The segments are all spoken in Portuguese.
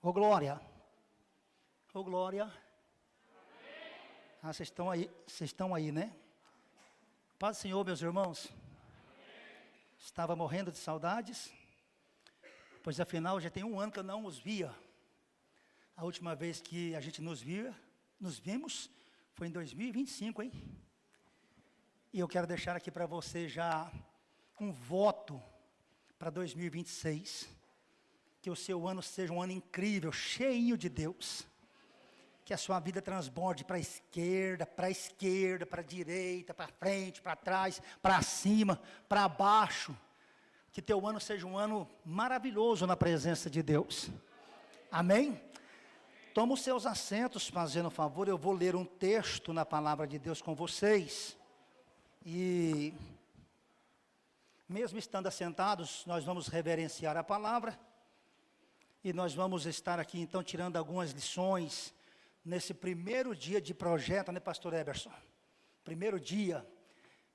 Ô glória. Ô glória. Ah, vocês estão aí, né? Paz do Senhor, meus irmãos. Estava morrendo de saudades, pois afinal já tem um ano que eu não os via. A última vez que a gente nos vimos, foi em 2025, hein? E eu quero deixar aqui para você já um voto para 2026. Que o seu ano seja um ano incrível, cheio de Deus. Que a sua vida transborde para a esquerda, para a direita, para frente, para trás, para cima, para baixo. Que teu ano seja um ano maravilhoso na presença de Deus. Amém? Toma os seus assentos, fazendo favor, eu vou ler um texto na palavra de Deus com vocês. E, mesmo estando assentados, nós vamos reverenciar a palavra. E nós vamos estar aqui, então, tirando algumas lições, nesse primeiro dia de projeto, né, pastor Eberson? Primeiro dia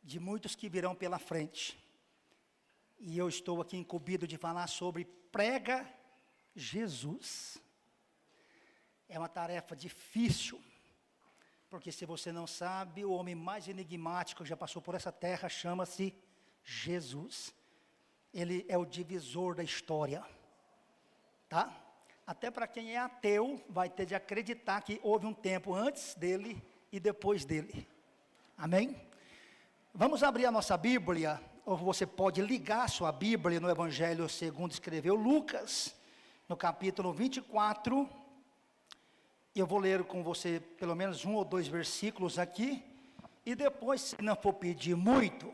de muitos que virão pela frente. E eu estou aqui incumbido de falar sobre prega Jesus. É uma tarefa difícil, porque se você não sabe, o homem mais enigmático que já passou por essa terra chama-se Jesus. Ele é o divisor da história, tá? Até para quem é ateu, vai ter de acreditar que houve um tempo antes dele e depois dele. Amém? Vamos abrir a nossa Bíblia, ou você pode ligar a sua Bíblia no Evangelho segundo escreveu Lucas, no capítulo 24. Eu vou ler com você pelo menos um ou dois versículos aqui, e depois, se não for pedir muito,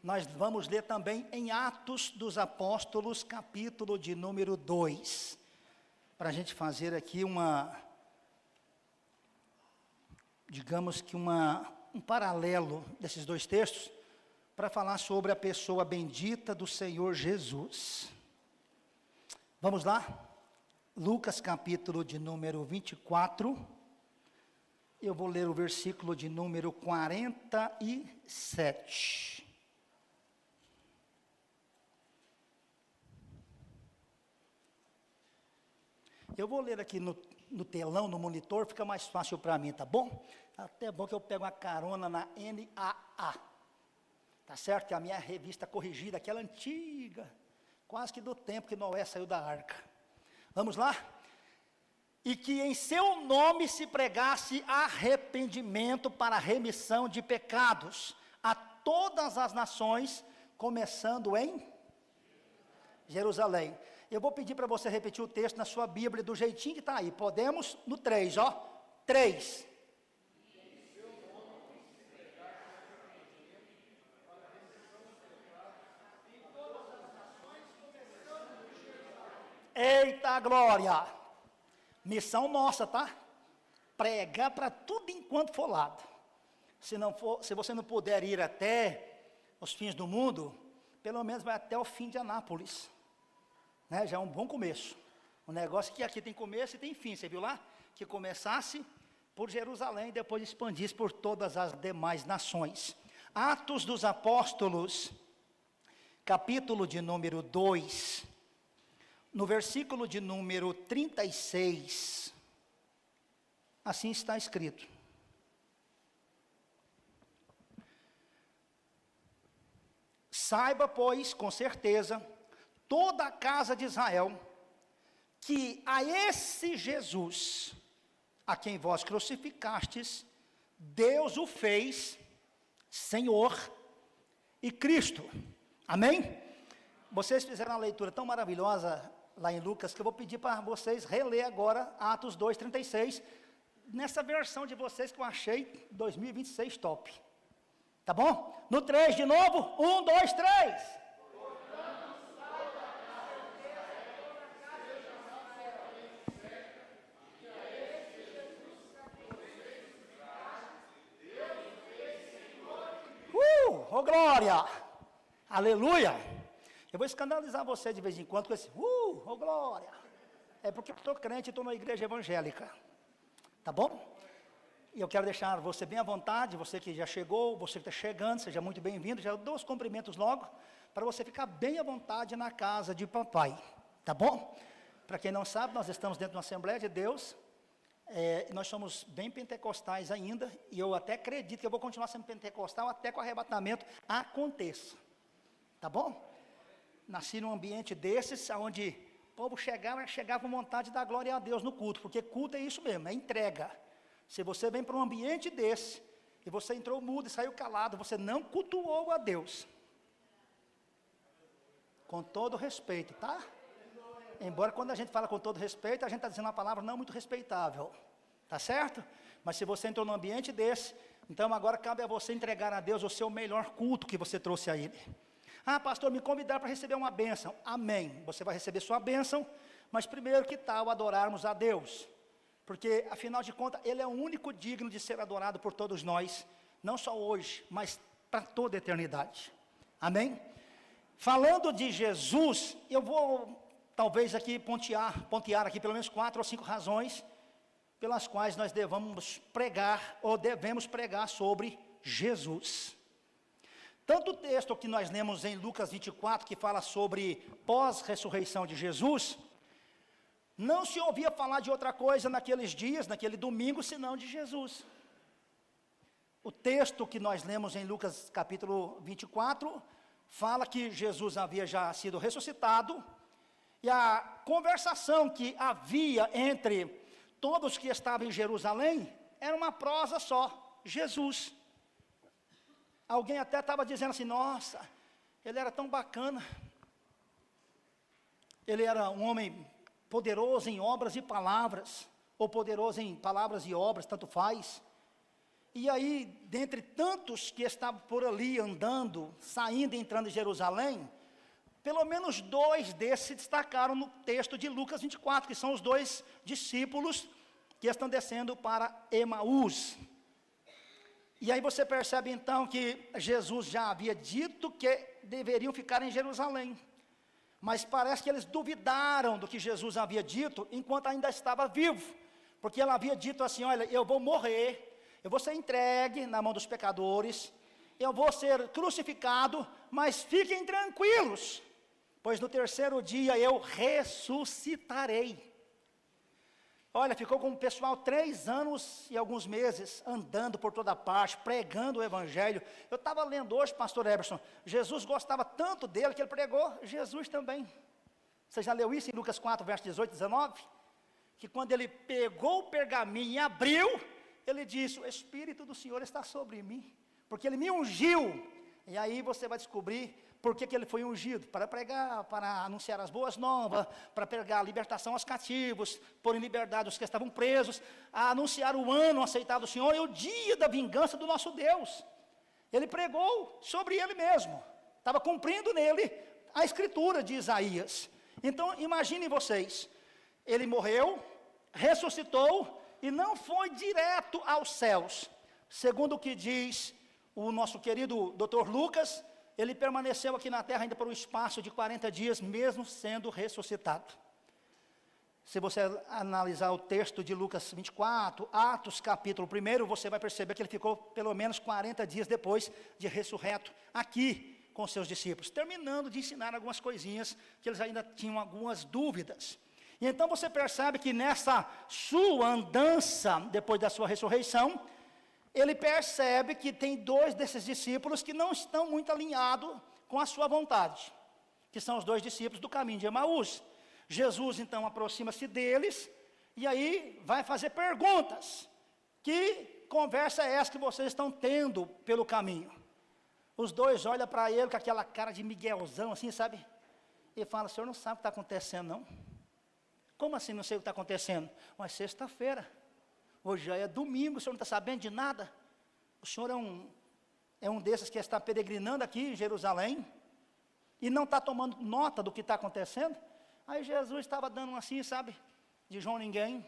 nós vamos ler também em Atos dos Apóstolos, capítulo de número 2, para a gente fazer aqui digamos que um paralelo desses dois textos, para falar sobre a pessoa bendita do Senhor Jesus. Vamos lá? Lucas capítulo de número 24, eu vou ler o versículo de número 47. Eu vou ler aqui no telão, no monitor, fica mais fácil para mim, tá bom? Até bom que eu pego uma carona na NAA, tá certo? Que é a minha revista corrigida, aquela antiga, quase que do tempo que Noé saiu da arca. Vamos lá? E que em seu nome se pregasse arrependimento para a remissão de pecados a todas as nações, começando em Jerusalém. Eu vou pedir para você repetir o texto na sua Bíblia do jeitinho que está aí. Podemos? No 3, ó. 3. Eita glória! Missão nossa, tá? Pregar para tudo enquanto for lado. Se você não puder ir até os fins do mundo, pelo menos vai até o fim de Anápolis. Né? Já é um bom começo. O negócio é que aqui tem começo e tem fim, você viu lá? Que começasse por Jerusalém e depois expandisse por todas as demais nações. Atos dos Apóstolos, capítulo de número 2, no versículo de número 36, assim está escrito: saiba, pois, com certeza, toda a casa de Israel, que a esse Jesus, a quem vós crucificastes, Deus o fez Senhor e Cristo. Amém? Vocês fizeram uma leitura tão maravilhosa lá em Lucas, que eu vou pedir para vocês reler agora Atos 2:36, nessa versão de vocês que eu achei 2026 top. Tá bom? No 3 de novo, 1, 2, 3. Oh glória, aleluia. Eu vou escandalizar você de vez em quando com esse oh glória. É porque eu estou crente e estou na igreja evangélica, tá bom? E eu quero deixar você bem à vontade, você que já chegou, você que está chegando, seja muito bem-vindo. Já dou os cumprimentos logo, para você ficar bem à vontade na casa de papai, tá bom? Para quem não sabe, nós estamos dentro de uma Assembleia de Deus, nós somos bem pentecostais ainda, e eu até acredito que eu vou continuar sendo pentecostal até que o arrebatamento aconteça, tá bom? Nasci num ambiente desses, onde o povo chegava com vontade de dar glória a Deus no culto, porque culto é isso mesmo, é entrega. Se você vem para um ambiente desse, e você entrou mudo e saiu calado, você não cultuou a Deus. Com todo respeito, tá? Embora quando a gente fala com todo respeito, a gente está dizendo uma palavra não muito respeitável, tá certo? Mas se você entrou num ambiente desse, então agora cabe a você entregar a Deus o seu melhor culto que você trouxe a Ele. Ah, pastor, me convidar para receber uma bênção. Amém, você vai receber sua bênção, mas primeiro que tal adorarmos a Deus? Porque afinal de contas, Ele é o único digno de ser adorado por todos nós, não só hoje, mas para toda a eternidade. Amém? Falando de Jesus, eu vou talvez aqui pontear aqui pelo menos 4 ou 5 razões pelas quais nós devemos pregar sobre Jesus. Tanto o texto que nós lemos em Lucas 24, que fala sobre pós-ressurreição de Jesus, não se ouvia falar de outra coisa naqueles dias, naquele domingo, senão de Jesus. O texto que nós lemos em Lucas capítulo 24, fala que Jesus havia já sido ressuscitado, e a conversação que havia entre todos que estavam em Jerusalém, era uma prosa só, Jesus. Alguém até estava dizendo assim, nossa, ele era tão bacana, ele era um homem poderoso em obras e palavras, ou poderoso em palavras e obras, tanto faz. E aí, dentre tantos que estavam por ali andando, saindo e entrando em Jerusalém, pelo menos 2 desses se destacaram no texto de Lucas 24, que são os 2 discípulos que estão descendo para Emaús. E aí você percebe então que Jesus já havia dito que deveriam ficar em Jerusalém. Mas parece que eles duvidaram do que Jesus havia dito, enquanto ainda estava vivo. Porque ele havia dito assim, olha, eu vou morrer, eu vou ser entregue na mão dos pecadores, eu vou ser crucificado, mas fiquem tranquilos, pois no 3º dia eu ressuscitarei. Olha, ficou com o pessoal 3 anos e alguns meses, andando por toda parte, pregando o Evangelho. Eu estava lendo hoje, pastor Eberson, Jesus gostava tanto dele, que ele pregou Jesus também. Você já leu isso em Lucas 4, verso 18 e 19? Que quando ele pegou o pergaminho e abriu, ele disse, o Espírito do Senhor está sobre mim, porque ele me ungiu. E aí você vai descobrir por que ele foi ungido, para pregar, para anunciar as boas novas, para pregar a libertação aos cativos, pôr em liberdade os que estavam presos, a anunciar o ano aceitado do Senhor e o dia da vingança do nosso Deus. Ele pregou sobre ele mesmo, estava cumprindo nele a escritura de Isaías. Então imaginem vocês, ele morreu, ressuscitou e não foi direto aos céus, segundo o que diz o nosso querido Dr. Lucas. Ele permaneceu aqui na terra ainda por um espaço de 40 dias, mesmo sendo ressuscitado. Se você analisar o texto de Lucas 24, Atos capítulo 1, você vai perceber que ele ficou pelo menos 40 dias depois de ressurreto, aqui com seus discípulos, terminando de ensinar algumas coisinhas, que eles ainda tinham algumas dúvidas. E então você percebe que nessa sua andança, depois da sua ressurreição, ele percebe que tem 2 desses discípulos que não estão muito alinhados com a sua vontade, que são os 2 discípulos do caminho de Emaús. Jesus então aproxima-se deles, e aí vai fazer perguntas. Que conversa é essa que vocês estão tendo pelo caminho? Os 2 olham para ele com aquela cara de Miguelzão assim, sabe? E falam, o senhor não sabe o que está acontecendo não? Como assim não sei o que está acontecendo? Mas sexta-feira. Hoje já é domingo, o senhor não está sabendo de nada? O senhor é um desses que está peregrinando aqui em Jerusalém e não está tomando nota do que está acontecendo? Aí Jesus estava dando assim, sabe, de João ninguém,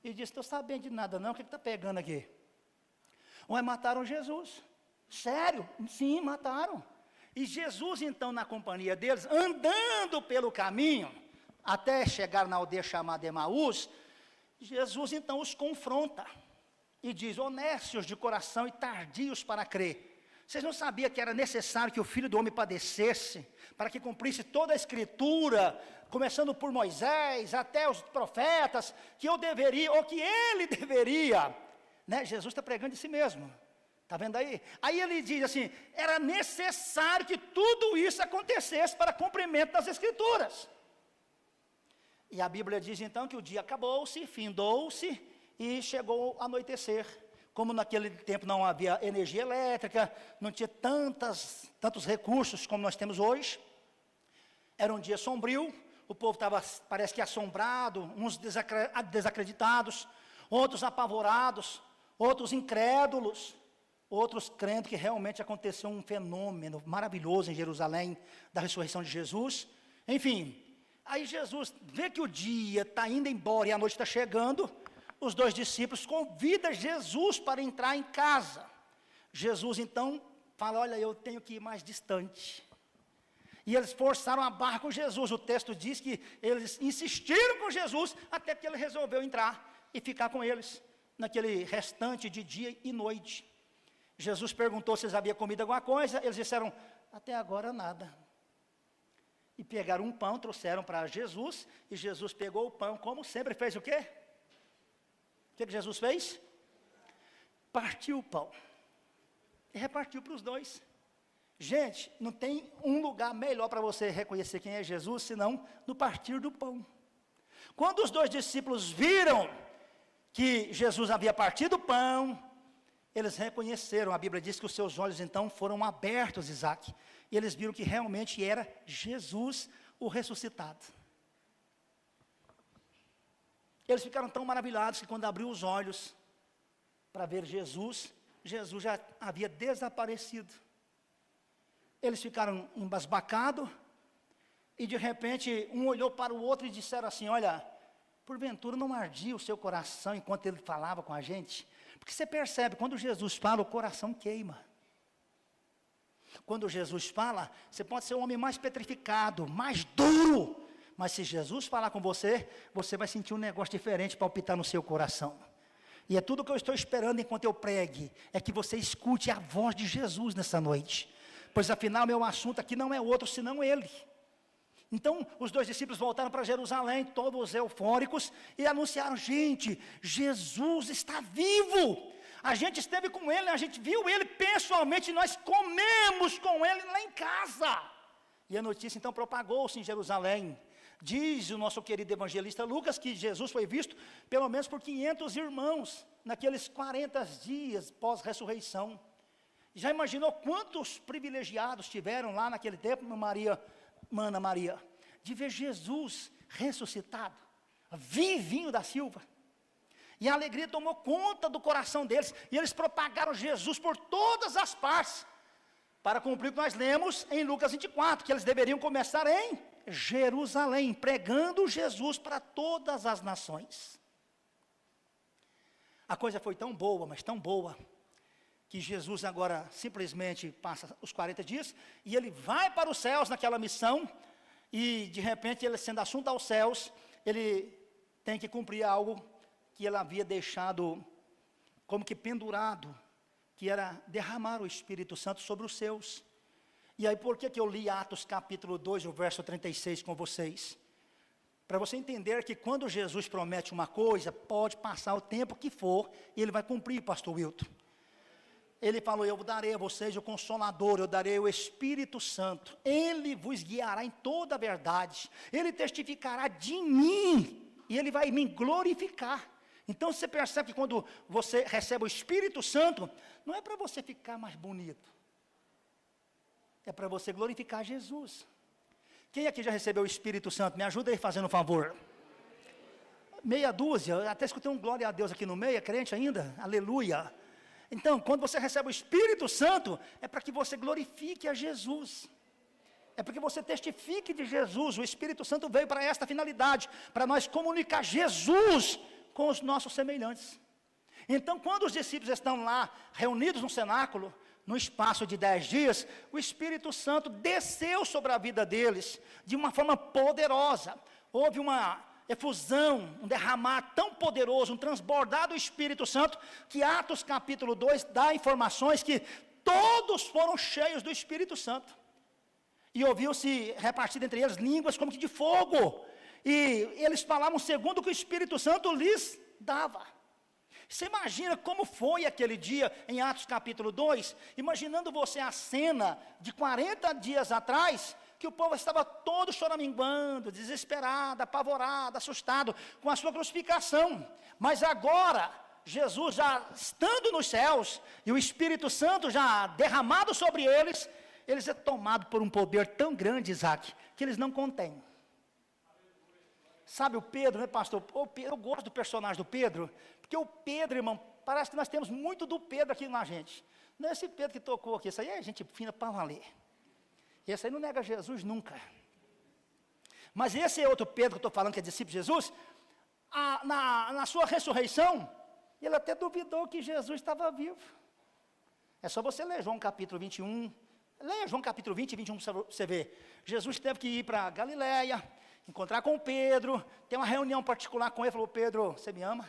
e disse, estou sabendo de nada não, o que está pegando aqui? Ué, mataram Jesus. Sério? Sim, mataram. E Jesus então na companhia deles, andando pelo caminho, até chegar na aldeia chamada Emaús, Jesus então os confronta e diz, honestos de coração e tardios para crer, Vocês não sabiam que era necessário que o Filho do Homem padecesse, para que cumprisse toda a Escritura, começando por Moisés, até os profetas, que eu deveria, ou que ele deveria, né? Jesus está pregando de si mesmo, está vendo aí? Aí ele diz assim, era necessário que tudo isso acontecesse para cumprimento das Escrituras. E a Bíblia diz então que o dia acabou-se, findou-se, e chegou a anoitecer. Como naquele tempo não havia energia elétrica, não tinha tantos recursos como nós temos hoje, era um dia sombrio, o povo estava, parece que assombrado, uns desacreditados, outros apavorados, outros incrédulos, outros crendo que realmente aconteceu um fenômeno maravilhoso em Jerusalém, da ressurreição de Jesus. Enfim, aí Jesus vê que o dia está indo embora e a noite está chegando. Os dois discípulos convidam Jesus para entrar em casa. Jesus então fala, olha, eu tenho que ir mais distante. E eles forçaram a barra com Jesus. O texto diz que eles insistiram com Jesus, até que ele resolveu entrar e ficar com eles, naquele restante de dia e noite. Jesus perguntou se eles haviam comido alguma coisa, eles disseram, até agora nada. E pegaram um pão, trouxeram para Jesus, e Jesus pegou o pão, como sempre fez o quê? O que Jesus fez? Partiu o pão e repartiu para os dois. Gente, não tem um lugar melhor para você reconhecer quem é Jesus, senão no partir do pão. Quando os dois discípulos viram que Jesus havia partido o pão, eles reconheceram, a Bíblia diz que os seus olhos então foram abertos, Isaac, e eles viram que realmente era Jesus o ressuscitado. Eles ficaram tão maravilhados que quando abriu os olhos para ver Jesus, Jesus já havia desaparecido. Eles ficaram embasbacados e de repente um olhou para o outro e disseram assim, olha, porventura não ardia o seu coração enquanto ele falava com a gente? Porque você percebe, quando Jesus fala, o coração queima. Quando Jesus fala, você pode ser o homem mais petrificado, mais duro, mas se Jesus falar com você, você vai sentir um negócio diferente palpitar no seu coração. E é tudo que eu estou esperando enquanto eu pregue, é que você escute a voz de Jesus nessa noite. Pois afinal, meu assunto aqui não é outro senão Ele. Então, os dois discípulos voltaram para Jerusalém, todos eufóricos, e anunciaram, gente, Jesus está vivo. A gente esteve com Ele, a gente viu Ele pessoalmente, nós comemos com Ele lá em casa. E a notícia então propagou-se em Jerusalém. Diz o nosso querido evangelista Lucas que Jesus foi visto pelo menos por 500 irmãos, naqueles 40 dias pós-ressurreição. Já imaginou quantos privilegiados tiveram lá naquele tempo, Mana Maria, de ver Jesus ressuscitado, vivinho da Silva. E a alegria tomou conta do coração deles, e eles propagaram Jesus por todas as partes, para cumprir o que nós lemos em Lucas 24, que eles deveriam começar em Jerusalém, pregando Jesus para todas as nações. A coisa foi tão boa, mas tão boa, que Jesus agora simplesmente passa os 40 dias, e ele vai para os céus naquela missão, e de repente ele sendo assunto aos céus, ele tem que cumprir algo que ele havia deixado como que pendurado, que era derramar o Espírito Santo sobre os seus. E aí por que eu li Atos capítulo 2, o verso 36 com vocês? Para você entender que quando Jesus promete uma coisa, pode passar o tempo que for, e ele vai cumprir, pastor Wilton. Ele falou, eu darei a vocês o Consolador, eu darei o Espírito Santo. Ele vos guiará em toda a verdade. Ele testificará de mim, e ele vai me glorificar. Então você percebe que quando você recebe o Espírito Santo, não é para você ficar mais bonito. É para você glorificar Jesus. Quem aqui já recebeu o Espírito Santo? Me ajuda aí fazendo um favor. Meia dúzia, eu até escutei um glória a Deus aqui no meio, é crente ainda? Aleluia. Então, quando você recebe o Espírito Santo, é para que você glorifique a Jesus. É para que você testifique de Jesus. O Espírito Santo veio para esta finalidade, para nós comunicar Jesus com os nossos semelhantes. Então, quando os discípulos estão lá, reunidos no cenáculo, no espaço de 10 dias, o Espírito Santo desceu sobre a vida deles, de uma forma poderosa. Houve uma efusão, um derramar tão poderoso, um transbordar do Espírito Santo, que Atos capítulo 2 dá informações que todos foram cheios do Espírito Santo. E ouviu-se repartido entre eles línguas como que de fogo. E eles falavam segundo o que o Espírito Santo lhes dava. Você imagina como foi aquele dia em Atos capítulo 2, imaginando você a cena de 40 dias atrás, que o povo estava todo choraminguando, desesperado, apavorado, assustado com a sua crucificação. Mas agora, Jesus já estando nos céus, e o Espírito Santo já derramado sobre eles é tomado por um poder tão grande, Isaac, que eles não contêm. Sabe o Pedro, né, pastor? Eu gosto do personagem do Pedro, porque o Pedro, irmão, parece que nós temos muito do Pedro aqui na gente. Não é esse Pedro que tocou aqui, isso aí é gente fina para valer. Esse aí não nega Jesus nunca. Mas esse outro Pedro que eu estou falando, que é discípulo de Jesus, na sua ressurreição, ele até duvidou que Jesus estava vivo. É só você ler João capítulo 21, leia João capítulo 20 e 21 para você ver. Jesus teve que ir para Galiléia, encontrar com Pedro, ter uma reunião particular com ele, falou: Pedro, você me ama?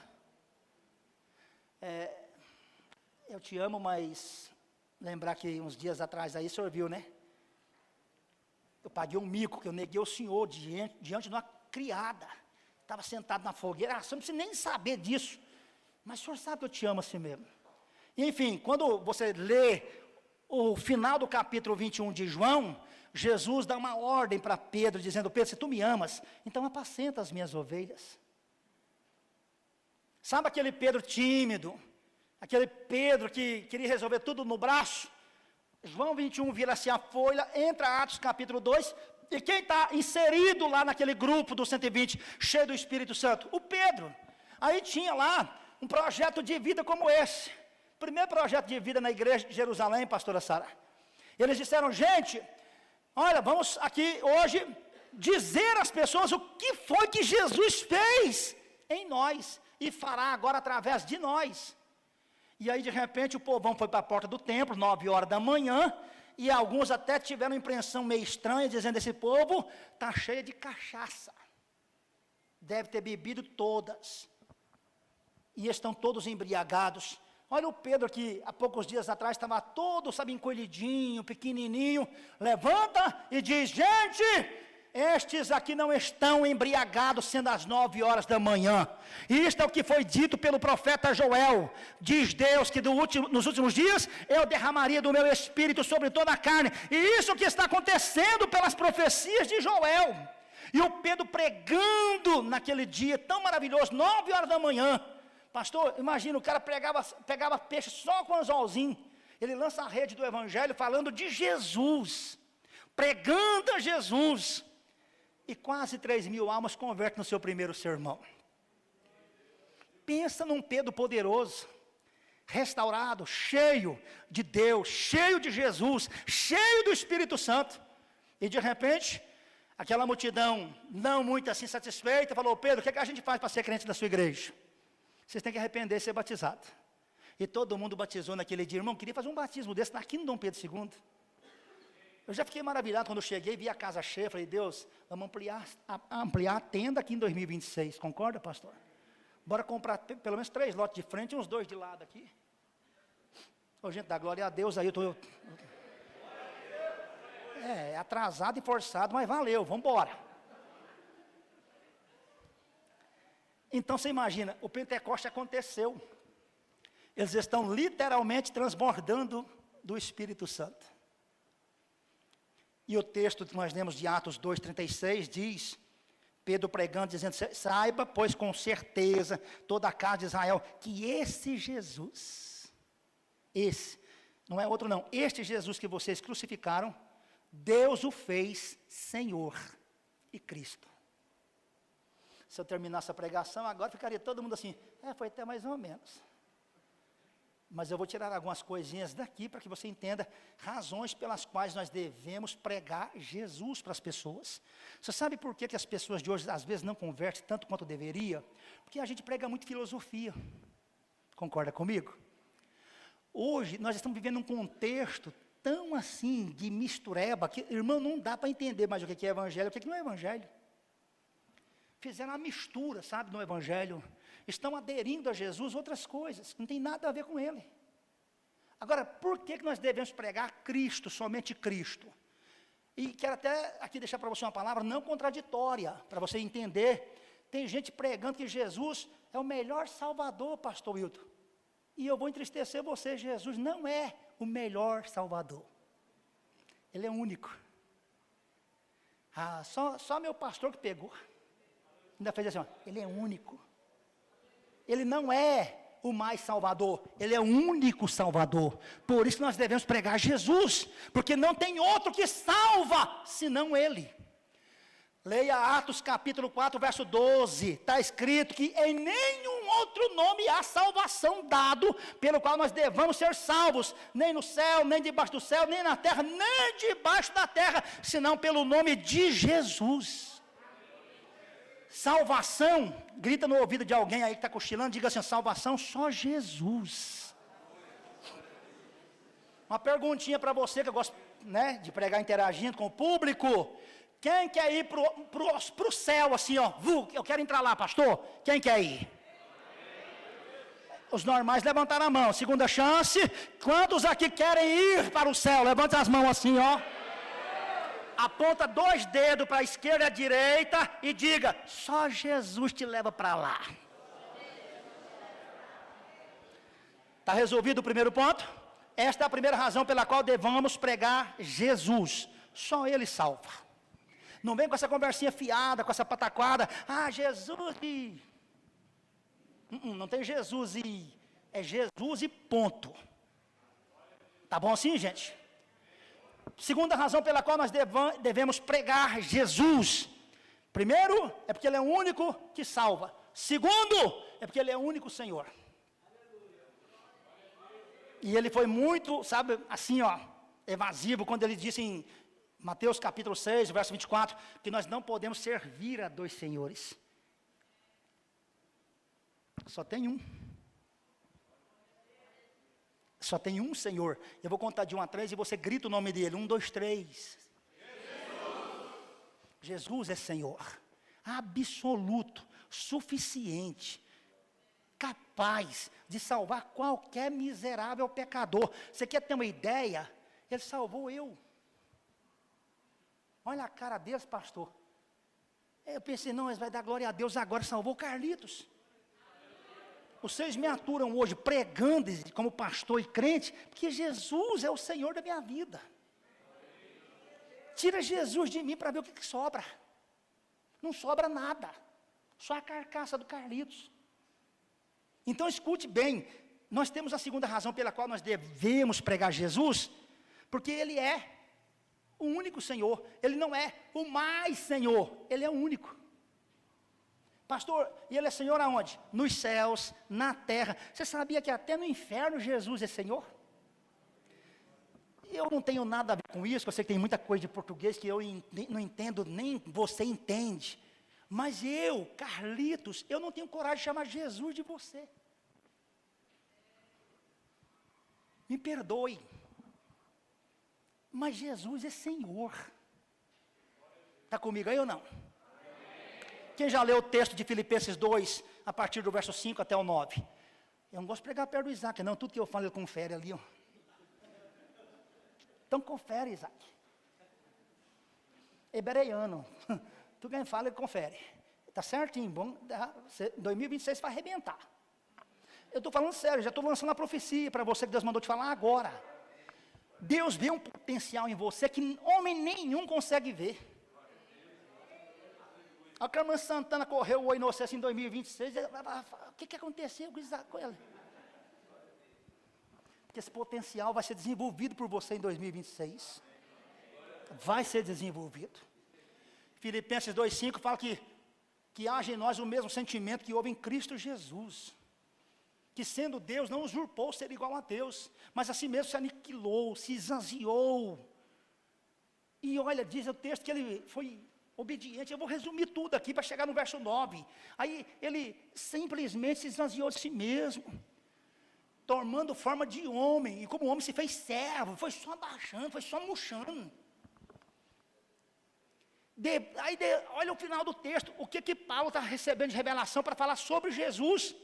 Eu te amo, mas lembrar que uns dias atrás aí o senhor viu, né? Eu paguei um mico, que eu neguei o senhor diante de uma criada, estava sentado na fogueira. Você não precisa nem saber disso, mas o senhor sabe que eu te amo assim mesmo. E, enfim, quando você lê o final do capítulo 21 de João, Jesus dá uma ordem para Pedro, dizendo: Pedro, se tu me amas, então apacenta as minhas ovelhas. Sabe aquele Pedro tímido, aquele Pedro que queria resolver tudo no braço? João 21 vira-se a folha, entra Atos capítulo 2, e quem está inserido lá naquele grupo dos 120, cheio do Espírito Santo? O Pedro. Aí tinha lá um projeto de vida como esse. Primeiro projeto de vida na igreja de Jerusalém, pastora Sara. Eles disseram: gente, olha, vamos aqui hoje dizer às pessoas o que foi que Jesus fez em nós e fará agora através de nós. E aí de repente o povão foi para a porta do templo, 9 horas da manhã, e alguns até tiveram uma impressão meio estranha, dizendo: esse povo está cheio de cachaça, deve ter bebido todas, e estão todos embriagados. Olha o Pedro que há poucos dias atrás estava todo, sabe, encolhidinho, pequenininho, levanta e diz: gente, estes aqui não estão embriagados, sendo as 9 horas da manhã. Isto é o que foi dito pelo profeta Joel. Diz Deus que nos últimos dias eu derramaria do meu espírito sobre toda a carne. E isso que está acontecendo pelas profecias de Joel. E o Pedro pregando naquele dia tão maravilhoso, 9 horas da manhã. Pastor, imagina, o cara pegava peixe só com anzolzinho. Ele lança a rede do evangelho falando de Jesus, pregando a Jesus. E quase 3.000 almas convertem no seu primeiro sermão. Pensa num Pedro poderoso, restaurado, cheio de Deus, cheio de Jesus, cheio do Espírito Santo. E de repente, aquela multidão, não muito assim satisfeita, falou: Pedro, o que a gente faz para ser crente da sua igreja? Vocês têm que arrepender e ser batizado. E todo mundo batizou naquele dia. Irmão, queria fazer um batismo desse aqui no Dom Pedro II. Eu já fiquei maravilhado quando eu cheguei, vi a casa cheia, falei: Deus, vamos ampliar a tenda aqui em 2026, concorda, pastor? Bora comprar pelo menos 3 lotes de frente e uns 2 de lado aqui. Ô, gente, dá glória a Deus aí, é atrasado e forçado, mas valeu, vamos embora. Então você imagina, o Pentecoste aconteceu. Eles estão literalmente transbordando do Espírito Santo. E o texto que nós lemos de Atos 2,36 diz, Pedro pregando, dizendo: saiba, pois com certeza, toda a casa de Israel, que esse Jesus, esse, não é outro não, este Jesus que vocês crucificaram, Deus o fez Senhor e Cristo. Se eu terminasse a pregação, agora ficaria todo mundo assim: foi até mais ou menos. Mas eu vou tirar algumas coisinhas daqui para que você entenda razões pelas quais nós devemos pregar Jesus para as pessoas. Você sabe por que as pessoas de hoje às vezes não convertem tanto quanto deveria? Porque a gente prega muito filosofia. Concorda comigo? Hoje nós estamos vivendo um contexto tão assim de mistureba que, irmão, não dá para entender mais o que é evangelho e o que não é evangelho. Fizeram uma mistura, sabe, no evangelho. Estão aderindo a Jesus outras coisas, que não tem nada a ver com ele. Agora, por que nós devemos pregar Cristo, somente Cristo? E quero até aqui deixar para você uma palavra não contraditória, para você entender. Tem gente pregando que Jesus é o melhor salvador, pastor Wilton. E eu vou entristecer você, Jesus não é o melhor salvador. Ele é único. Só meu pastor que pegou. Ainda fez assim, ó, ele é único. Ele não é o mais salvador, ele é o único salvador. Por isso nós devemos pregar Jesus, porque não tem outro que salva, senão ele. Leia Atos capítulo 4, verso 12, está escrito que em nenhum outro nome há salvação dado, pelo qual nós devamos ser salvos, nem no céu, nem debaixo do céu, nem na terra, nem debaixo da terra, senão pelo nome de Jesus. Salvação, grita no ouvido de alguém aí que está cochilando, diga assim, salvação só Jesus. Uma perguntinha para você, que eu gosto, né, de pregar interagindo com o público. Quem quer ir para o céu assim, ó, eu quero entrar lá, pastor, quem quer ir? Os normais levantaram a mão, segunda chance, quantos aqui querem ir para o céu? Levanta as mãos assim, ó. Aponta 2 dedos para a esquerda e a direita e diga, só Jesus te leva para lá. Está resolvido o primeiro ponto? Esta é a primeira razão pela qual devemos pregar Jesus. Só Ele salva. Não vem com essa conversinha fiada, com essa pataquada. Jesus e... Não tem Jesus e... É Jesus e ponto. Tá bom assim, gente? Segunda razão pela qual nós devemos pregar Jesus. Primeiro, é porque Ele é o único que salva. Segundo, é porque Ele é o único Senhor. E Ele foi muito, sabe, assim, ó, evasivo, quando Ele disse em Mateus capítulo 6, verso 24, que nós não podemos servir a 2 senhores. Só tem um. Só tem um Senhor. Eu vou contar de 1 a 3 e você grita o nome dele. 1, 2, 3. Jesus. Jesus é Senhor. Absoluto, suficiente, capaz de salvar qualquer miserável pecador. Você quer ter uma ideia? Ele salvou eu. Olha a cara deles, pastor. Eu pensei, não, mas vai dar glória a Deus agora, salvou Carlitos. Vocês me aturam hoje pregando como pastor e crente, porque Jesus é o Senhor da minha vida. Tira Jesus de mim para ver o que sobra. Não sobra nada. Só a carcaça do Carlitos. Então escute bem. Nós temos a segunda razão pela qual nós devemos pregar Jesus, porque Ele é o único Senhor. Ele não é o mais Senhor. Ele é o único. Pastor, e Ele é Senhor aonde? Nos céus, na terra. Você sabia que até no inferno Jesus é Senhor? Eu não tenho nada a ver com isso, eu sei que tem muita coisa de português que eu não entendo, nem você entende. Mas eu, Carlitos, eu não tenho coragem de chamar Jesus de você. Me perdoe. Mas Jesus é Senhor. Está comigo aí ou não? Quem já leu o texto de Filipenses 2, a partir do verso 5 até o 9? Eu não gosto de pregar perto do Isaac, não. Tudo que eu falo, ele confere ali, ó. Então confere, Isaac. Hebraiano. Tudo que ele fala, ele confere. Está certinho, bom. 2026 vai arrebentar. Eu estou falando sério, já estou lançando a profecia para você que Deus mandou te falar agora. Deus vê um potencial em você que homem nenhum consegue ver. A Carmen Santana correu o inocência em 2026. O que aconteceu com ela? Porque esse potencial vai ser desenvolvido por você em 2026. Vai ser desenvolvido. Filipenses 2,5 fala que haja em nós o mesmo sentimento que houve em Cristo Jesus. Que sendo Deus, não usurpou ser igual a Deus, mas a si mesmo se aniquilou, se esvaziou. E olha, diz o texto que ele foi obediente. Eu vou resumir tudo aqui para chegar no verso 9. Aí ele simplesmente se esvaziou de si mesmo, tomando forma de homem, e como homem se fez servo, foi só abaixando, foi só murchando. Olha o final do texto, o que Paulo está recebendo de revelação para falar sobre Jesus.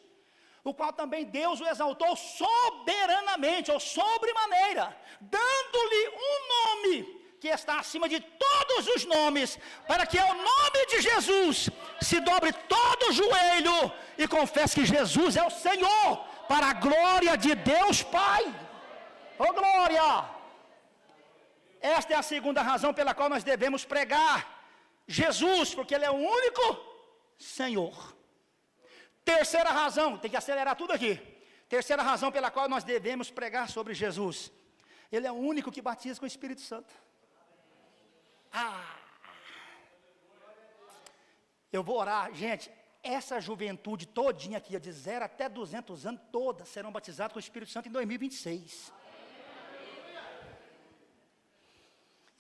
o qual também Deus o exaltou soberanamente, ou sobremaneira, dando-lhe um nome que está acima de todos os nomes, para que ao nome de Jesus se dobre todo o joelho e confesse que Jesus é o Senhor, para a glória de Deus Pai. Oh glória! Esta é a segunda razão pela qual nós devemos pregar Jesus, porque Ele é o único Senhor. Terceira razão, tem que acelerar tudo aqui. Terceira razão pela qual nós devemos pregar sobre Jesus. Ele é o único que batiza com o Espírito Santo. Eu vou orar, gente. Essa juventude todinha aqui, de 0 até 200 anos, todas serão batizadas com o Espírito Santo em 2026.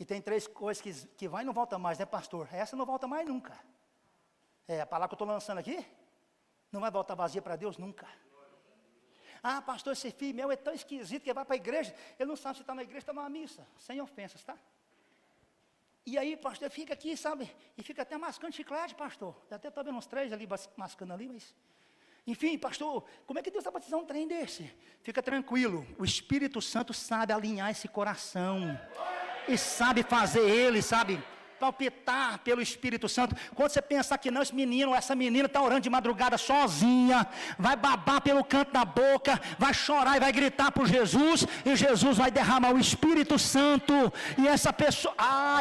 E tem 3 coisas que vai e não volta mais, né, pastor? Essa não volta mais nunca. A palavra que eu estou lançando aqui, não vai voltar vazia para Deus nunca. Ah, pastor, esse filho meu é tão esquisito que vai para a igreja, ele não sabe se está na igreja, está numa missa, sem ofensas, tá? E aí, pastor, fica aqui, sabe, e fica até mascando chiclete, pastor. Eu até estou vendo uns 3 ali, mascando ali, mas... Enfim, pastor, como é que Deus vai batizar um trem desse? Fica tranquilo, o Espírito Santo sabe alinhar esse coração. E sabe fazer ele, sabe, palpitar pelo Espírito Santo. Quando você pensar que não, esse menino, essa menina está orando de madrugada sozinha, vai babar pelo canto da boca, vai chorar e vai gritar por Jesus, e Jesus vai derramar o Espírito Santo, e essa pessoa,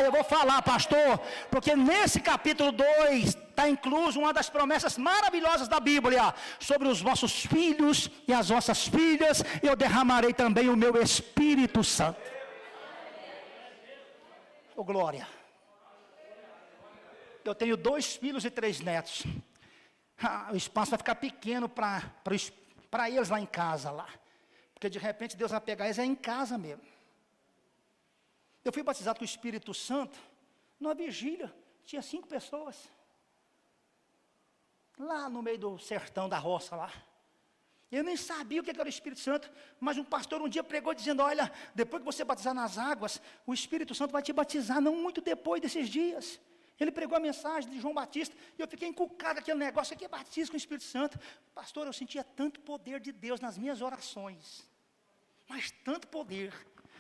eu vou falar, pastor, porque nesse capítulo 2, está incluso uma das promessas maravilhosas da Bíblia, sobre os vossos filhos e as vossas filhas, eu derramarei também o meu Espírito Santo. Oh, glória. Eu tenho 2 filhos e 3 netos. O espaço vai ficar pequeno para eles lá em casa, lá. Porque de repente Deus vai pegar eles em casa mesmo. Eu fui batizado com o Espírito Santo numa vigília. Tinha 5 pessoas. Lá no meio do sertão da roça lá. Eu nem sabia o que era o Espírito Santo, mas um pastor um dia pregou dizendo, olha, depois que você batizar nas águas, o Espírito Santo vai te batizar, não muito depois desses dias. Ele pregou a mensagem de João Batista, e eu fiquei encucado aquele negócio, aqui é batismo com o Espírito Santo. Pastor, eu sentia tanto poder de Deus nas minhas orações, mas tanto poder,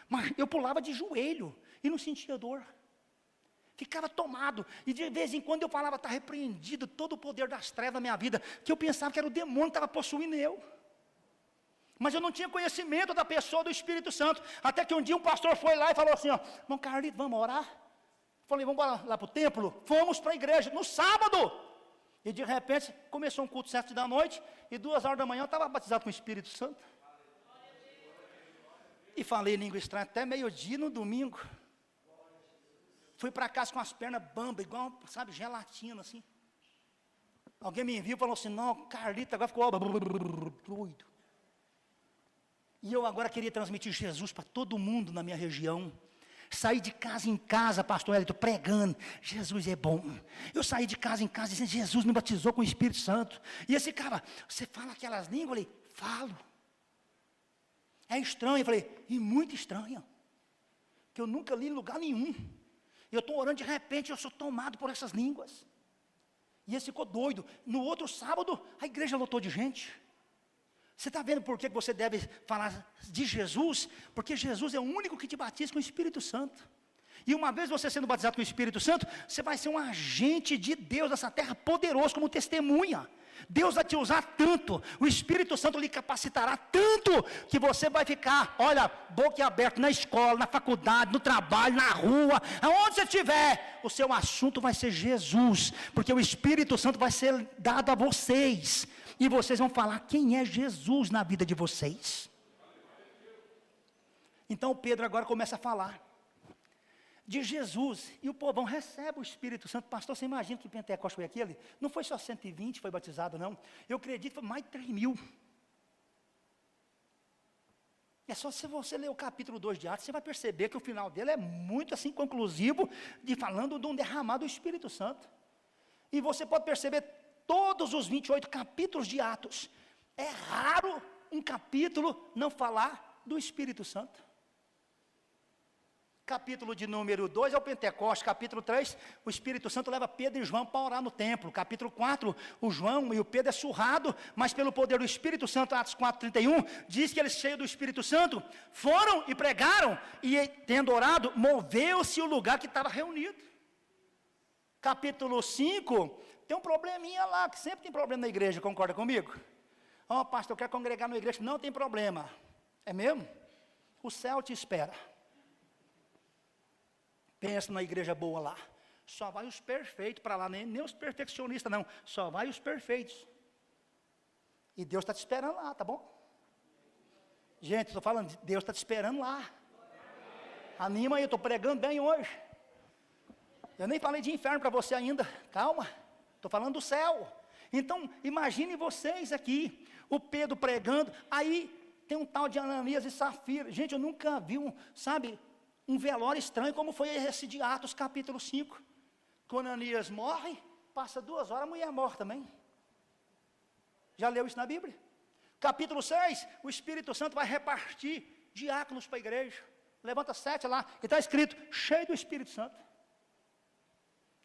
mas eu pulava de joelho, e não sentia dor. Ficava tomado, e de vez em quando eu falava, está repreendido todo o poder das trevas na minha vida, que eu pensava que era o demônio que estava possuindo eu. Mas eu não tinha conhecimento da pessoa do Espírito Santo, até que um dia um pastor foi lá e falou assim, ó, irmão Carlito, vamos orar? Falei, vamos lá para o templo? Fomos para a igreja, no sábado, e de repente, começou um culto 7 da noite, e 2 horas da manhã eu estava batizado com o Espírito Santo, e falei língua estranha até meio-dia no domingo, fui para casa com as pernas bamba, igual, sabe, gelatina assim, alguém me viu e falou assim, não, Carlito, agora ficou doido. E eu agora queria transmitir Jesus para todo mundo na minha região. Saí de casa em casa, pastor Hélito, pregando, Jesus é bom. Eu saí de casa em casa dizendo, Jesus me batizou com o Espírito Santo. E esse cara, você fala aquelas línguas? Eu falei, falo. É estranho, eu falei, e muito estranho. Que eu nunca li em lugar nenhum. Eu estou orando, de repente eu sou tomado por essas línguas. E esse ficou doido. No outro sábado, a igreja lotou de gente. Você está vendo por que você deve falar de Jesus? Porque Jesus é o único que te batiza com o Espírito Santo. E uma vez você sendo batizado com o Espírito Santo, você vai ser um agente de Deus nessa terra poderoso como testemunha. Deus vai te usar tanto, o Espírito Santo lhe capacitará tanto, que você vai ficar, olha, boca aberta na escola, na faculdade, no trabalho, na rua, aonde você estiver, o seu assunto vai ser Jesus, porque o Espírito Santo vai ser dado a vocês, e vocês vão falar quem é Jesus na vida de vocês. Então Pedro agora começa a falar de Jesus, e o povão recebe o Espírito Santo. Pastor, você imagina que Pentecostes foi aquele? Não foi só 120 foi batizado, não. Eu acredito que foi mais de 3.000. É só se você ler o capítulo 2 de Atos, você vai perceber que o final dele é muito assim conclusivo, de falando de um derramado do Espírito Santo. E você pode perceber todos os 28 capítulos de Atos. É raro um capítulo não falar do Espírito Santo. Capítulo de número 2 é o Pentecostes. Capítulo 3, o Espírito Santo leva Pedro e João para orar no templo. Capítulo 4, o João e o Pedro é surrado, mas pelo poder do Espírito Santo, Atos 4:31, diz que eles, cheios do Espírito Santo, foram e pregaram, e tendo orado, moveu-se o lugar que estava reunido. Capítulo 5, tem um probleminha lá, que sempre tem problema na igreja, concorda comigo? Ó, pastor, eu quero congregar na igreja, não tem problema. É mesmo? O céu te espera. Pensa numa igreja boa lá. Só vai os perfeitos para lá, nem os perfeccionistas não. Só vai os perfeitos. E Deus está te esperando lá, tá bom? Gente, estou falando, Deus está te esperando lá. Anima aí, eu estou pregando bem hoje. Eu nem falei de inferno para você ainda. Calma, estou falando do céu. Então, imagine vocês aqui, o Pedro pregando, aí tem um tal de Ananias e Safira. Gente, eu nunca vi um velório estranho como foi esse de Atos capítulo 5. Quando Ananias morre, passa 2 horas, a mulher morre também. Já leu isso na Bíblia? Capítulo 6, o Espírito Santo vai repartir diáconos para a igreja. Levanta 7 lá, e está escrito, cheio do Espírito Santo.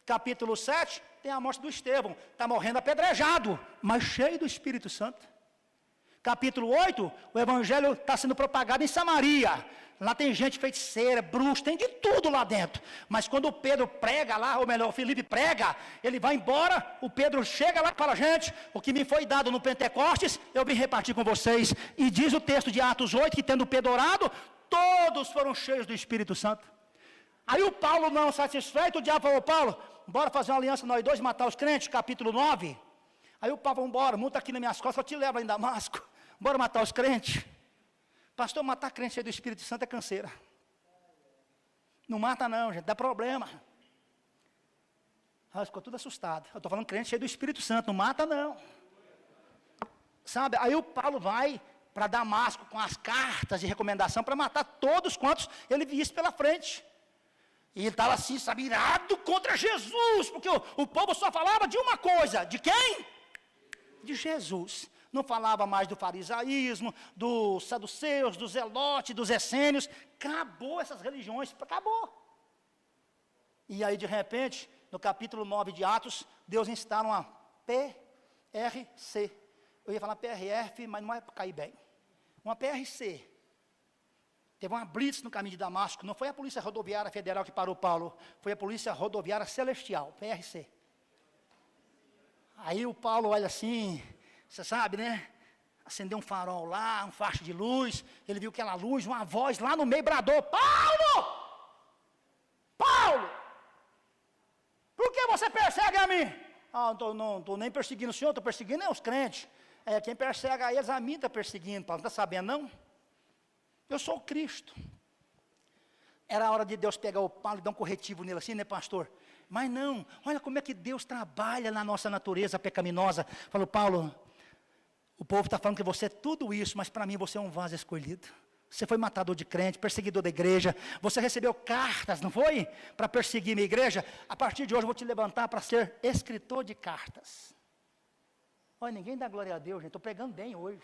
Capítulo 7, tem a morte do Estevão. Está morrendo apedrejado, mas cheio do Espírito Santo. Capítulo 8, o Evangelho está sendo propagado em Samaria. Lá tem gente feiticeira, bruxa, tem de tudo lá dentro. Mas quando o Pedro prega lá, ou melhor, o Filipe prega, ele vai embora, o Pedro chega lá e fala, gente, o que me foi dado no Pentecostes, eu vim repartir com vocês. E diz o texto de Atos 8, que tendo Pedro orado, todos foram cheios do Espírito Santo. Aí o Paulo não satisfeito, o diabo falou, Paulo, bora fazer uma aliança nós dois, matar os crentes, capítulo 9. Aí o Paulo, vamos embora, monta aqui nas minhas costas, eu te levo em Damasco. Bora matar os crentes. Pastor, matar crente cheio do Espírito Santo é canseira. Não mata não, gente, dá problema. Ah, ficou tudo assustado. Eu estou falando crente cheio do Espírito Santo, não mata não. Sabe, aí o Paulo vai para Damasco com as cartas de recomendação para matar todos quantos ele visse pela frente. E ele estava assim, sabe, irado contra Jesus, porque o povo só falava de uma coisa, de quem? De Jesus. Não falava mais do farisaísmo, dos saduceus, dos zelotes, dos essênios. Acabou essas religiões, acabou. E aí, de repente, no capítulo 9 de Atos, Deus instala uma PRC. Eu ia falar PRF, mas não vai cair bem. Uma PRC. Teve uma blitz no caminho de Damasco. Não foi a Polícia Rodoviária Federal que parou Paulo. Foi a Polícia Rodoviária Celestial, PRC. Aí o Paulo olha assim... Você sabe, né? Acendeu um farol lá, um facho de luz. Ele viu aquela luz, uma voz lá no meio bradou: Paulo! Paulo! Por que você persegue a mim? Ah, não estou nem perseguindo o senhor, estou perseguindo os crentes. É, quem persegue a eles, a mim está perseguindo. Paulo, não está sabendo, não? Eu sou o Cristo. Era a hora de Deus pegar o Paulo e dar um corretivo nele assim, né, pastor? Mas não, olha como é que Deus trabalha na nossa natureza pecaminosa. Falou, Paulo... O povo está falando que você é tudo isso, mas para mim você é um vaso escolhido. Você foi matador de crente, perseguidor da igreja. Você recebeu cartas, não foi? Para perseguir minha igreja. A partir de hoje eu vou te levantar para ser escritor de cartas. Olha, ninguém dá glória a Deus, gente. Estou pregando bem hoje.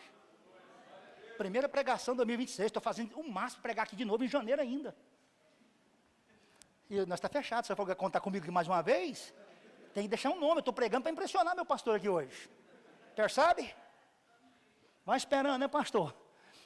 Primeira pregação de 2026. Estou fazendo o máximo para pregar aqui de novo em janeiro ainda. E nós está fechado. Se você for contar comigo aqui mais uma vez, tem que deixar um nome. Eu estou pregando para impressionar meu pastor aqui hoje. Percebe? Vai esperando, né, pastor?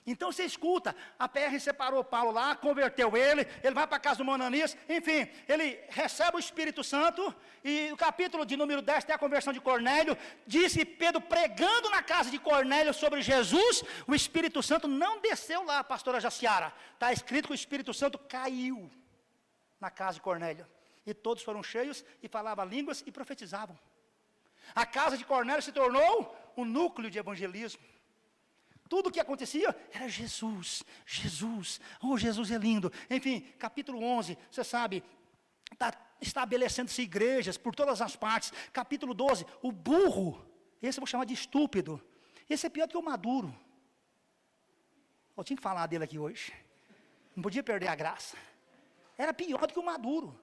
Então você escuta, a PR separou Paulo lá, converteu ele vai para a casa do Ananias, enfim, ele recebe o Espírito Santo, e o capítulo de número 10 tem a conversão de Cornélio, disse Pedro pregando na casa de Cornélio sobre Jesus, o Espírito Santo não desceu lá, pastora Jaciara, está escrito que o Espírito Santo caiu na casa de Cornélio, e todos foram cheios, e falavam línguas e profetizavam. A casa de Cornélio se tornou um núcleo de evangelismo. Tudo o que acontecia era Jesus, Jesus, oh Jesus é lindo. Enfim, capítulo 11, você sabe, está estabelecendo-se igrejas por todas as partes. Capítulo 12, o burro, esse eu vou chamar de estúpido, esse é pior do que o maduro. Eu tinha que falar dele aqui hoje, não podia perder a graça. Era pior do que o maduro,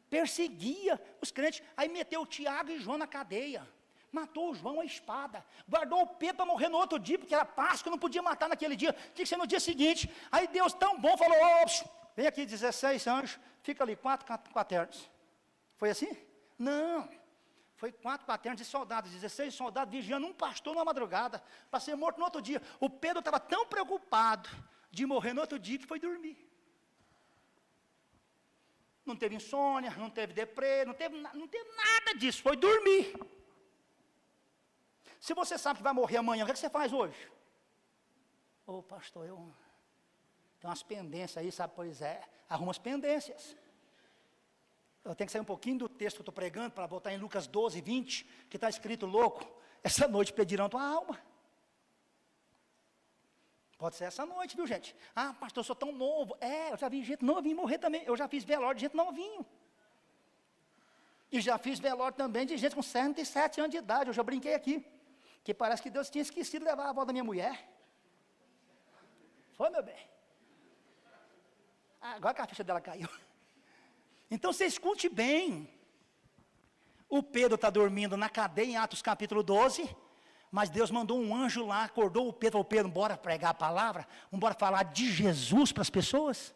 perseguia os crentes, aí meteu o Tiago e João na cadeia. Matou o João à espada, guardou o Pedro para morrer no outro dia, porque era Páscoa, não podia matar naquele dia, tinha que ser no dia seguinte. Aí Deus tão bom falou, Vem aqui 16 anjos, fica ali 4 quaternos. Foi assim? Não. Foi 4 quaternos de soldados, 16 soldados vigiando um pastor na madrugada, para ser morto no outro dia. O Pedro estava tão preocupado de morrer no outro dia que foi dormir. Não teve insônia, não teve deprê, não teve nada disso, foi dormir. Se você sabe que vai morrer amanhã, o que você faz hoje? Ô pastor, eu tenho umas pendências aí, sabe? Pois é, arruma as pendências. Eu tenho que sair um pouquinho do texto que eu estou pregando, para botar em Lucas 12, 20, que está escrito, louco, essa noite pedirão tua alma. Pode ser essa noite, viu gente? Ah, pastor, eu sou tão novo. Eu já vi gente novinho morrer também. Eu já fiz velório de gente novinho. E já fiz velório também de gente com 107 anos de idade. Eu já brinquei aqui, que parece que Deus tinha esquecido de levar a avó da minha mulher. Foi, meu bem? Agora que a ficha dela caiu. Então você escute bem. O Pedro está dormindo na cadeia em Atos capítulo 12, mas Deus mandou um anjo lá, acordou o Pedro, falou, Pedro, bora pregar a palavra, bora falar de Jesus para as pessoas.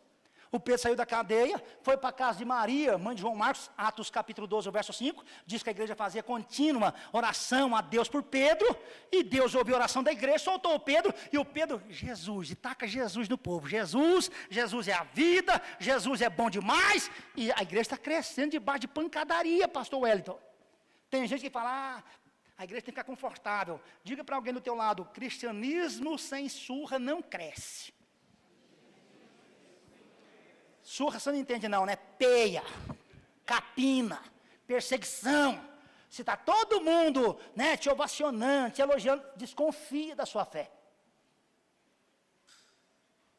O Pedro saiu da cadeia, foi para a casa de Maria, mãe de João Marcos, Atos capítulo 12, o verso 5, diz que a igreja fazia contínua oração a Deus por Pedro, e Deus ouviu a oração da igreja, soltou o Pedro, e o Pedro, Jesus, e taca Jesus no povo, Jesus é a vida, Jesus é bom demais, e a igreja está crescendo debaixo de pancadaria, pastor Wellington. Tem gente que fala, a igreja tem que ficar confortável. Diga para alguém do teu lado, cristianismo sem surra não cresce. Surra você não entende não, né? Peia, capina, perseguição. Se está todo mundo, né, te ovacionando, te elogiando, desconfie da sua fé.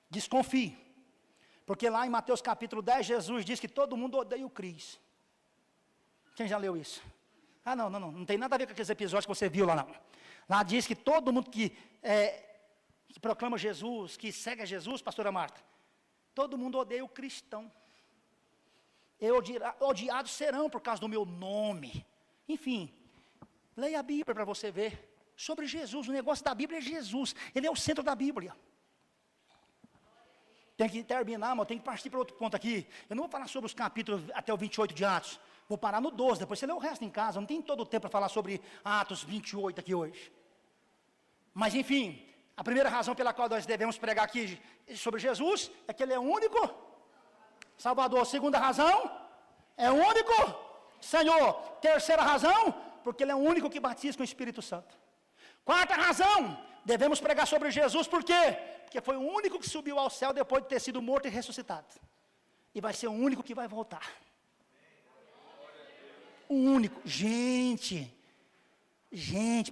Desconfie. Porque lá em Mateus capítulo 10, Jesus diz que todo mundo odeia o Cristo. Quem já leu isso? Não tem nada a ver com aqueles episódios que você viu lá não. Lá diz que todo mundo que proclama Jesus, que segue a Jesus, pastora Marta, todo mundo odeia o cristão. Odiados serão por causa do meu nome. Enfim, leia a Bíblia para você ver sobre Jesus. O negócio da Bíblia é Jesus. Ele é o centro da Bíblia. Tem que terminar, mas tem que partir para outro ponto aqui. Eu não vou falar sobre os capítulos até o 28 de Atos. Vou parar no 12, depois você lê o resto em casa. Não tem todo o tempo para falar sobre Atos 28 aqui hoje. Mas enfim, a primeira razão pela qual nós devemos pregar aqui sobre Jesus é que Ele é o único Salvador. Segunda razão, é o único Senhor. Terceira razão, porque Ele é o único que batiza com o Espírito Santo. Quarta razão, devemos pregar sobre Jesus, por quê? Porque foi o único que subiu ao céu depois de ter sido morto e ressuscitado. E vai ser o único que vai voltar. O único. Gente,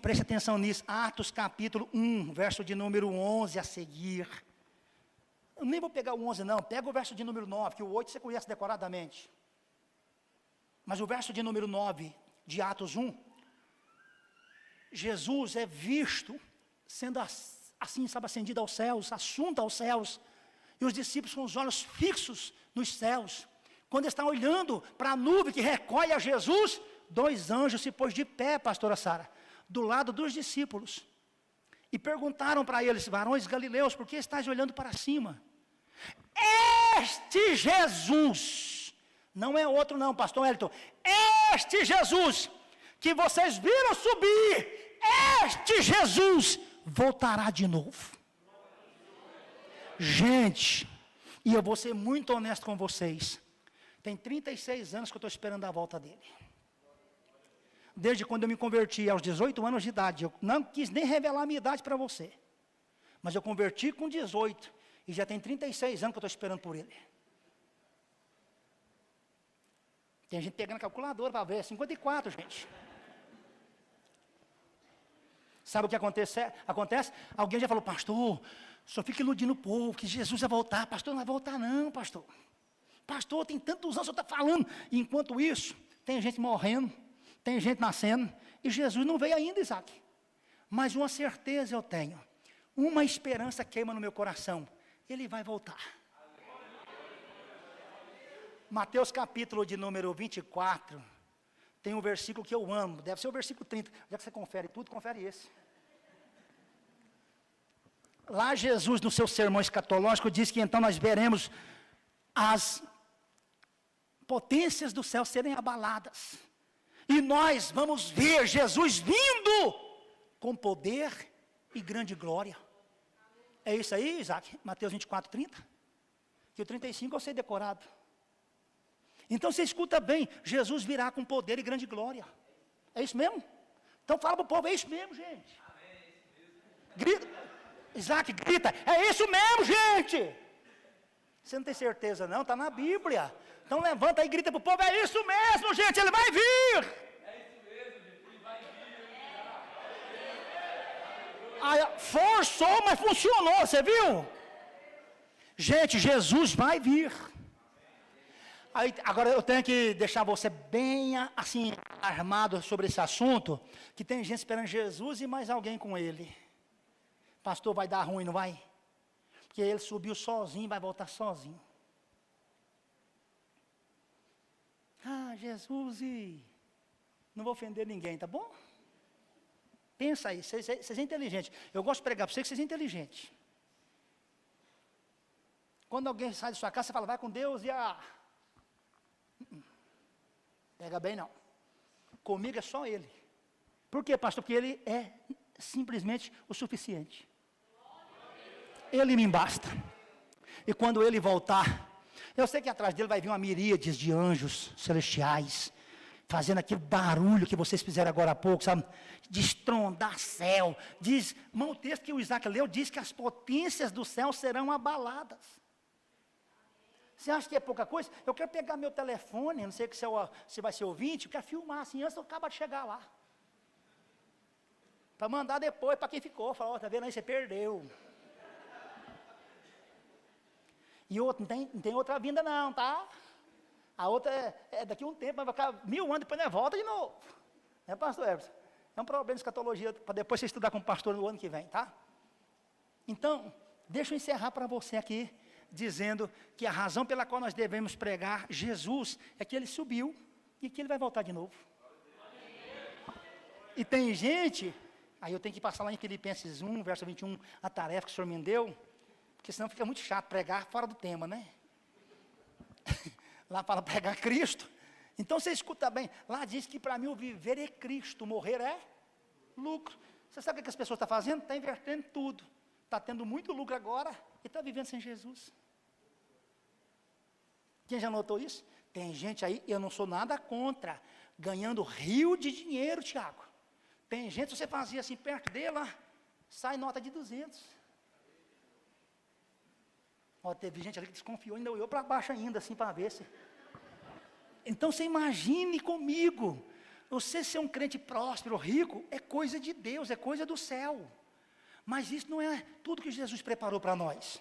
preste atenção nisso. Atos capítulo 1, verso de número 11 a seguir. Eu nem vou pegar o 11 não, pega o verso de número 9, que o 8 você conhece decoradamente. Mas o verso de número 9 de Atos 1, Jesus é visto sendo assim, sabe, ascendido aos céus, assunto aos céus, e os discípulos com os olhos fixos nos céus. Quando estão olhando para a nuvem que recolhe a Jesus, 2 anjos se pôs de pé, pastora Sara, do lado dos discípulos, e perguntaram para eles, varões galileus, por que estáis olhando para cima? Este Jesus, não é outro não, pastor Wellington, este Jesus, que vocês viram subir, este Jesus, voltará de novo. Gente, e eu vou ser muito honesto com vocês, tem 36 anos que eu estou esperando a volta dele. Desde quando eu me converti, aos 18 anos de idade, eu não quis nem revelar a minha idade para você, mas eu converti com 18, e já tem 36 anos que eu estou esperando por ele. Tem gente pegando a calculadora para ver, 54, gente. Sabe o que acontece? Alguém já falou, pastor, só fica iludindo o povo, que Jesus vai voltar. Pastor, não vai voltar não, pastor. Pastor, tem tantos anos que o senhor está falando. E enquanto isso, tem gente morrendo, tem gente nascendo, e Jesus não veio ainda, Isaac. Mas uma certeza eu tenho, uma esperança queima no meu coração, Ele vai voltar. Mateus capítulo de número 24, tem um versículo que eu amo, deve ser o versículo 30, já que você confere tudo, confere esse. Lá Jesus, no seu sermão escatológico, diz que então nós veremos as potências do céu serem abaladas. E nós vamos ver Jesus vindo com poder e grande glória. É isso aí, Isaac? Mateus 24, 30? Que o 35 eu sei decorado. Então você escuta bem, Jesus virá com poder e grande glória. É isso mesmo? Então fala para o povo, é isso mesmo, gente. Grita, Isaac, grita, é isso mesmo, gente. Você não tem certeza não, está na Bíblia. Então levanta aí e grita para o povo, é isso mesmo, gente, ele vai vir. É isso mesmo, gente, ele vai vir. Aí, forçou, mas funcionou, você viu? Gente, Jesus vai vir. Aí, agora eu tenho que deixar você bem assim, armado sobre esse assunto, que tem gente esperando Jesus e mais alguém com ele. Pastor, vai dar ruim, não vai? Porque ele subiu sozinho, vai voltar sozinho. Ah, Jesus, e não vou ofender ninguém, tá bom? Pensa aí, vocês são inteligentes. Eu gosto de pregar para vocês que vocês são inteligentes. Quando alguém sai de sua casa, você fala, vai com Deus e a... Pega bem não. Comigo é só Ele. Por quê, pastor? Porque Ele é simplesmente o suficiente. Ele me basta. E quando Ele voltar, eu sei que atrás dele vai vir uma miríade de anjos celestiais, fazendo aquele barulho que vocês fizeram agora há pouco, sabe? De estrondar céu. Diz, o texto que o Isaac leu diz que as potências do céu serão abaladas. Você acha que é pouca coisa? Eu quero pegar meu telefone, não sei se vai ser ouvinte, eu quero filmar assim, antes eu acabo de chegar lá. Para mandar depois para quem ficou. Falar, tá vendo aí, você perdeu. E outro, não tem outra vinda não, tá? A outra é daqui a um tempo, mas vai ficar 1000 anos, depois nós volta de novo. Né, pastor Everson? É um problema de escatologia, para depois você estudar com o pastor no ano que vem, tá? Então, deixa eu encerrar para você aqui, dizendo que a razão pela qual nós devemos pregar Jesus é que Ele subiu e que Ele vai voltar de novo. E tem gente, aí eu tenho que passar lá em Filipenses 1, verso 21, a tarefa que o Senhor me deu, porque senão fica muito chato pregar fora do tema, né? Lá fala pregar Cristo. Então você escuta bem, lá diz que para mim o viver é Cristo, morrer é lucro. Você sabe o que as pessoas estão fazendo? Está invertendo tudo. Está tendo muito lucro agora e está vivendo sem Jesus. Quem já notou isso? Tem gente aí, eu não sou nada contra, ganhando rio de dinheiro, Tiago. Tem gente, você fazia assim perto dele, lá, sai nota de 200. Ó, teve gente ali que desconfiou, ainda olhou para baixo ainda, assim, para ver se... Então você imagine comigo, você ser um crente próspero, rico, é coisa de Deus, é coisa do céu. Mas isso não é tudo que Jesus preparou para nós.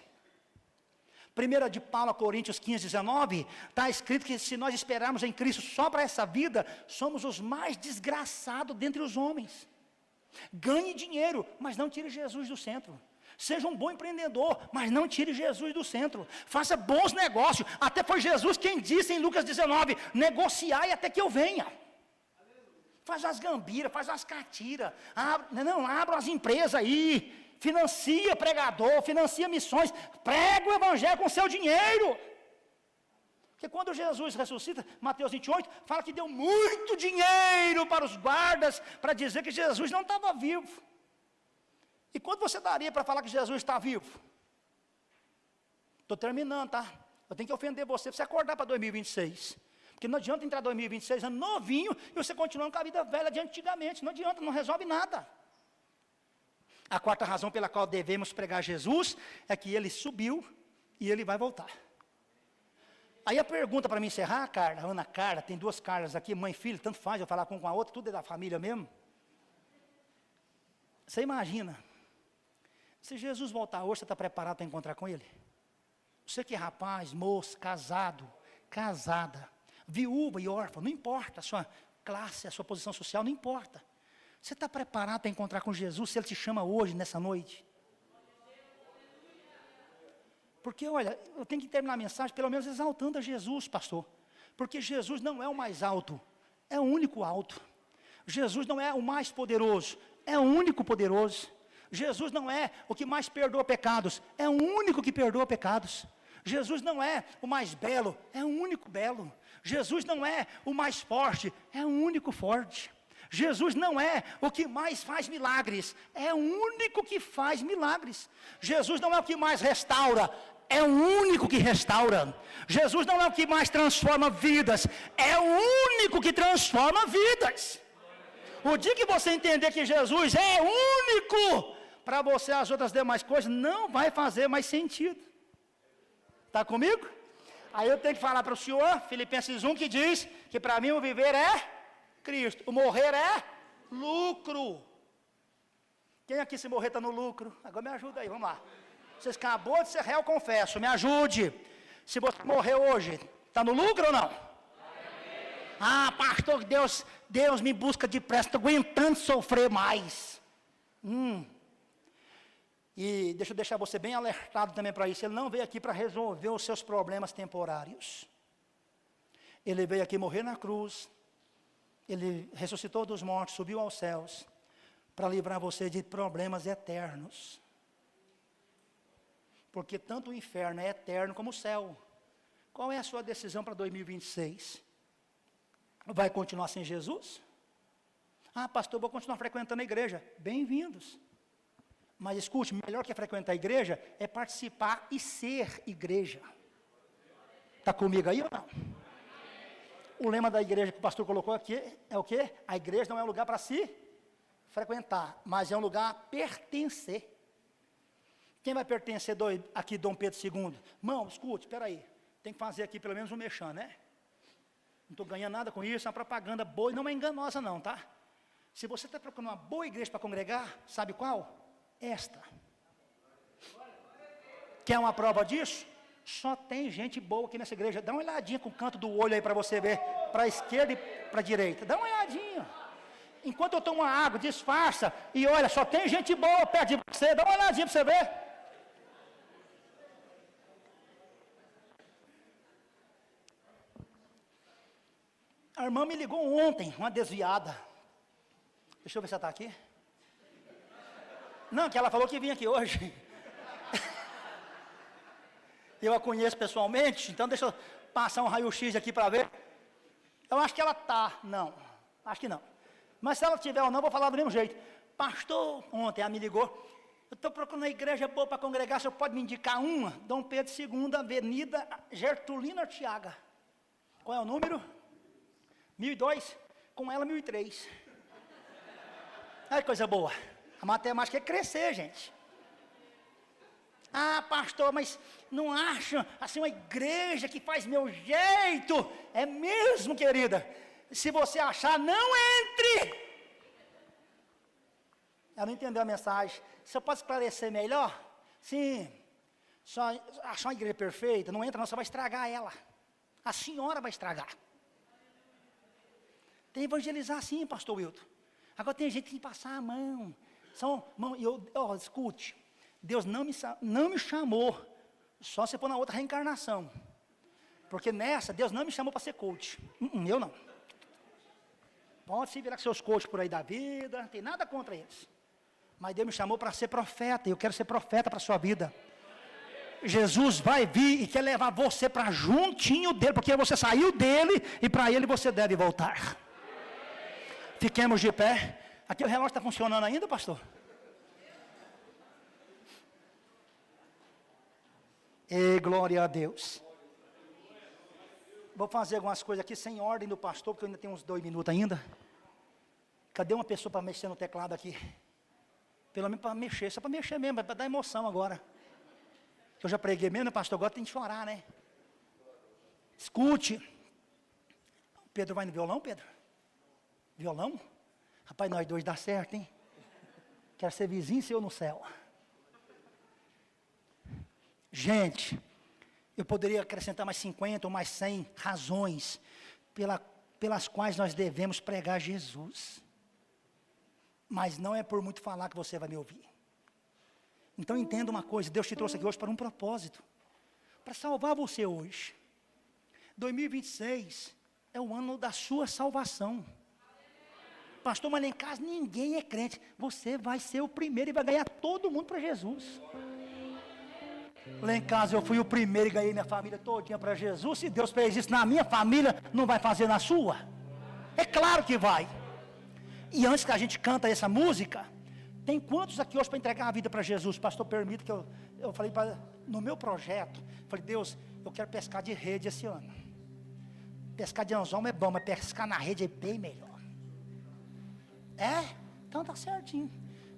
1 de Paulo a Coríntios 15, 19, está escrito que se nós esperarmos em Cristo só para essa vida, somos os mais desgraçados dentre os homens. Ganhe dinheiro, mas não tire Jesus do centro. Seja um bom empreendedor, mas não tire Jesus do centro. Faça bons negócios. Até foi Jesus quem disse em Lucas 19, negociai até que eu venha. Faz as gambiras, faz as catiras. Abra as empresas aí. Financia pregador, financia missões. Prega o evangelho com seu dinheiro. Porque quando Jesus ressuscita, Mateus 28, fala que deu muito dinheiro para os guardas, para dizer que Jesus não estava vivo. E quanto você daria para falar que Jesus está vivo? Estou terminando, tá? Eu tenho que ofender você para você acordar para 2026. Porque não adianta entrar em 2026 ano novinho e você continuando com a vida velha de antigamente. Não adianta, não resolve nada. A quarta razão pela qual devemos pregar Jesus é que Ele subiu e Ele vai voltar. Aí a pergunta para me encerrar, Carla, Ana Carla, tem 2 Carlas aqui, mãe e filho, tanto faz eu falar com a outra, tudo é da família mesmo. Você imagina, se Jesus voltar hoje, você está preparado para encontrar com Ele? Você que é rapaz, moço, casado, casada, viúva e órfã, não importa a sua classe, a sua posição social, não importa. Você está preparado para encontrar com Jesus, se Ele te chama hoje, nessa noite? Porque, olha, eu tenho que terminar a mensagem, pelo menos exaltando a Jesus, pastor. Porque Jesus não é o mais alto, é o único alto. Jesus não é o mais poderoso, é o único poderoso. Jesus não é o que mais perdoa pecados, é o único que perdoa pecados. Jesus não é o mais belo, é o único belo. Jesus não é o mais forte, é o único forte. Jesus não é o que mais faz milagres, é o único que faz milagres. Jesus não é o que mais restaura, é o único que restaura. Jesus não é o que mais transforma vidas, é o único que transforma vidas. O dia que você entender que Jesus é único, para você as outras demais coisas não vai fazer mais sentido. Está comigo? Aí eu tenho que falar para o senhor, Filipenses 1, que diz que para mim o viver é Cristo, o morrer é lucro. Quem aqui se morrer está no lucro? Agora me ajuda aí, vamos lá. Você acabou de ser réu, confesso, me ajude. Se você morrer hoje, está no lucro ou não? Ah, pastor, Deus me busca depressa, estou aguentando sofrer mais. E deixa eu deixar você bem alertado também para isso. Ele não veio aqui para resolver os seus problemas temporários. Ele veio aqui morrer na cruz. Ele ressuscitou dos mortos, subiu aos céus, para livrar você de problemas eternos. Porque tanto o inferno é eterno como o céu. Qual é a sua decisão para 2026? Vai continuar sem Jesus? Ah, pastor, eu vou continuar frequentando a igreja. Bem-vindos. Mas escute, melhor que frequentar a igreja é participar e ser igreja. Está comigo aí ou não? O lema da igreja que o pastor colocou aqui é o quê? A igreja não é um lugar para se frequentar, mas é um lugar a pertencer. Quem vai pertencer aqui Dom Pedro II? Irmão, escute, espera aí. Tem que fazer aqui pelo menos um mexã, né? Não estou ganhando nada com isso, é uma propaganda boa e não é enganosa não, tá? Se você está procurando uma boa igreja para congregar, sabe qual? Esta. Quer uma prova disso? Só tem gente boa aqui nessa igreja. Dá uma olhadinha com o canto do olho aí para você ver, para a esquerda e para a direita. Dá uma olhadinha. Enquanto eu tomo uma água, disfarça e olha, só tem gente boa perto de você. Dá uma olhadinha para você ver. A irmã me ligou ontem, uma desviada. Deixa eu ver se ela está aqui. Não, que ela falou que vinha aqui hoje. Eu a conheço pessoalmente, então deixa eu passar um raio-x aqui para ver. Eu acho que ela está, não, acho que não. Mas se ela tiver ou não, vou falar do mesmo jeito. Pastor, ontem ela me ligou, eu estou procurando uma igreja boa para congregar, o senhor pode me indicar uma? Dom Pedro II, Avenida Gertulino Artiaga. Qual é o número? 1002, com ela 1003. Ai, coisa boa. A matemática é crescer, gente. Ah, pastor, mas não acha assim uma igreja que faz meu jeito? É mesmo, querida. Se você achar, não entre. Ela não entendeu a mensagem. Você pode esclarecer melhor? Sim. Só achar uma igreja perfeita, não entra não, você vai estragar ela. A senhora vai estragar. Tem que evangelizar sim, pastor Wilton. Agora tem gente que tem que passar a mão. Escute, Deus não me chamou, só se for na outra reencarnação. Porque nessa, Deus não me chamou para ser coach. Eu não. Pode se virar com seus coaches por aí da vida, não tem nada contra eles. Mas Deus me chamou para ser profeta, e eu quero ser profeta para a sua vida. Jesus vai vir e quer levar você para juntinho dele, porque você saiu dele e para ele você deve voltar. Fiquemos de pé. Aqui o relógio está funcionando ainda, pastor? E glória a Deus. Vou fazer algumas coisas aqui sem ordem do pastor, porque eu ainda tenho uns 2 minutos ainda. Cadê uma pessoa para mexer no teclado aqui? Pelo menos para mexer, só para mexer mesmo, para dar emoção agora. Eu já preguei mesmo, pastor, agora tem que chorar, né? Escute. Pedro vai no violão, Pedro? Violão? Rapaz, nós dois dá certo, hein? Quero ser vizinho seu no céu. Gente, eu poderia acrescentar mais 50 ou mais 100 razões pelas quais nós devemos pregar Jesus. Mas não é por muito falar que você vai me ouvir. Então entenda uma coisa, Deus te trouxe aqui hoje para um propósito. Para salvar você hoje. 2026 é o ano da sua salvação. Pastor, mas lá em casa ninguém é crente. Você vai ser o primeiro e vai ganhar todo mundo para Jesus. Lá em casa eu fui o primeiro e ganhei minha família todinha para Jesus. Se Deus fez isso na minha família, não vai fazer na sua? É claro que vai. E antes que a gente canta essa música, tem quantos aqui hoje para entregar a vida para Jesus? Pastor, permita que eu falei no meu projeto, falei, Deus, eu quero pescar de rede esse ano. Pescar de anzol é bom, mas pescar na rede é bem melhor. Então tá certinho.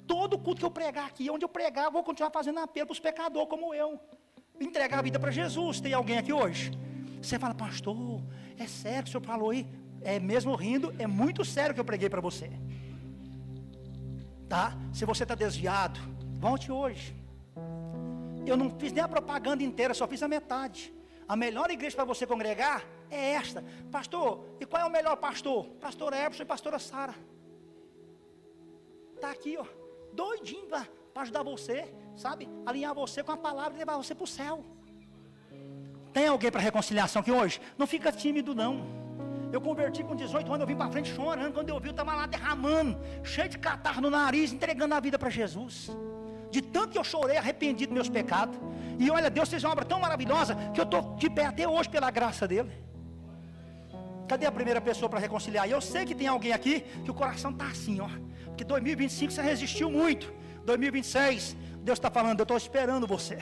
Todo culto que eu pregar aqui, onde eu pregar, eu vou continuar fazendo apelo para os pecadores como eu. Entregar a vida para Jesus. Tem alguém aqui hoje? Você fala, pastor, é sério que o senhor falou aí? É mesmo rindo, é muito sério que eu preguei para você. Tá? Se você está desviado, volte hoje. Eu não fiz nem a propaganda inteira, só fiz a metade. A melhor igreja para você congregar é esta. Pastor, e qual é o melhor pastor? Pastor Eberson e pastora Sara. Está aqui, ó, doidinho para ajudar você, sabe? Alinhar você com a palavra e levar você para o céu. Tem alguém para reconciliação aqui hoje? Não fica tímido não. Eu converti com 18 anos, eu vim para frente chorando. Quando eu vi, eu estava lá derramando, cheio de catarro no nariz, entregando a vida para Jesus. De tanto que eu chorei, arrependido dos meus pecados. E olha, Deus fez uma obra tão maravilhosa, que eu estou de pé até hoje pela graça dele. Cadê a primeira pessoa para reconciliar? E eu sei que tem alguém aqui, que o coração está assim, ó. Porque 2025 você resistiu muito. 2026, Deus está falando, eu estou esperando você.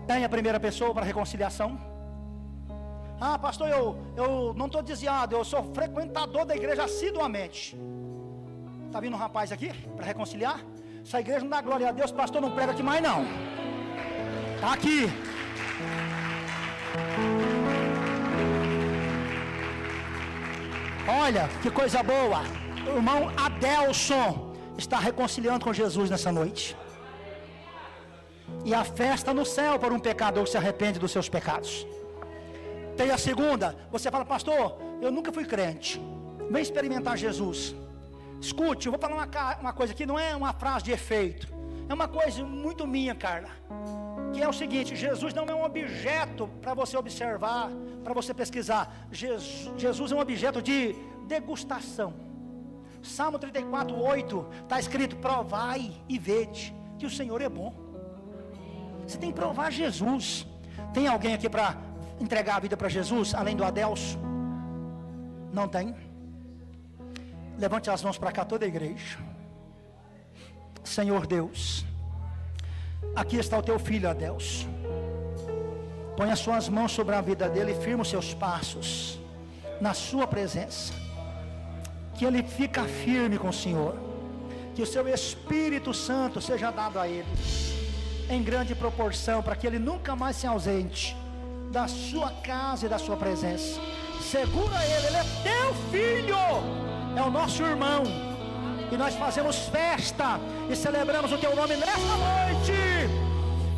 Tem a primeira pessoa para reconciliação? Ah, pastor, eu não estou desviado, eu sou frequentador da igreja assiduamente. Está vindo um rapaz aqui para reconciliar? Essa igreja não dá glória a Deus, pastor, não prega aqui mais não. Está aqui. Olha, que coisa boa. O irmão Adelson está reconciliando com Jesus nessa noite. E a festa no céu para um pecador que se arrepende dos seus pecados. Tem a segunda. Você fala, pastor, eu nunca fui crente. Vem experimentar Jesus. Escute, eu vou falar uma coisa aqui, não é uma frase de efeito. É uma coisa muito minha, Carla. Que é o seguinte, Jesus não é um objeto para você observar, para você pesquisar. Jesus é um objeto de degustação. Salmo 34:8 está escrito, provai e vede que o Senhor é bom. Você tem que provar Jesus. Tem alguém aqui para entregar a vida para Jesus, além do Adelso? Não tem? Levante as mãos para cá, toda a igreja. Senhor Deus, aqui está o teu filho Adelso. Põe as suas mãos sobre a vida dele e firma os seus passos na sua presença. Que ele fica firme com o Senhor. Que o seu Espírito Santo seja dado a ele em grande proporção, para que ele nunca mais se ausente da sua casa e da sua presença. Segura ele é teu filho, é o nosso irmão. E nós fazemos festa e celebramos o teu nome nesta noite,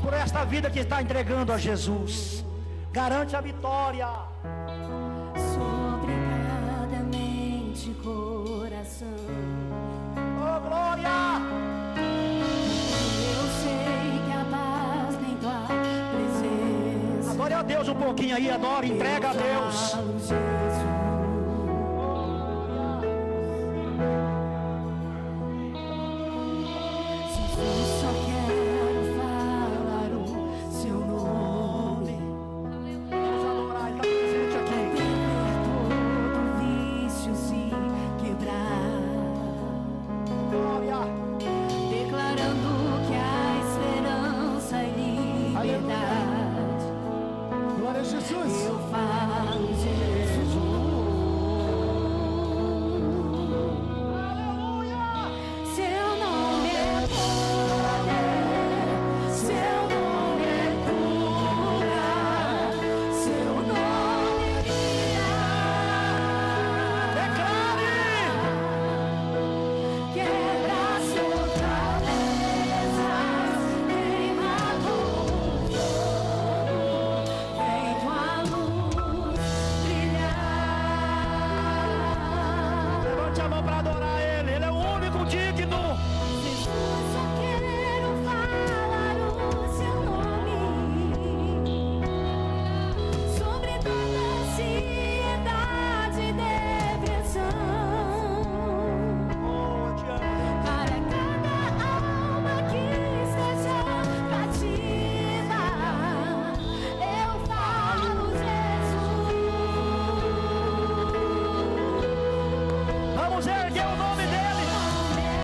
por esta vida que está entregando a Jesus. Garante a vitória. Sobregadamente coração. Oh glória! Eu sei que a paz vem tua presença. Adore a Deus um pouquinho aí, adore, entrega a Deus. Para adorar Ele, Ele é o único digno.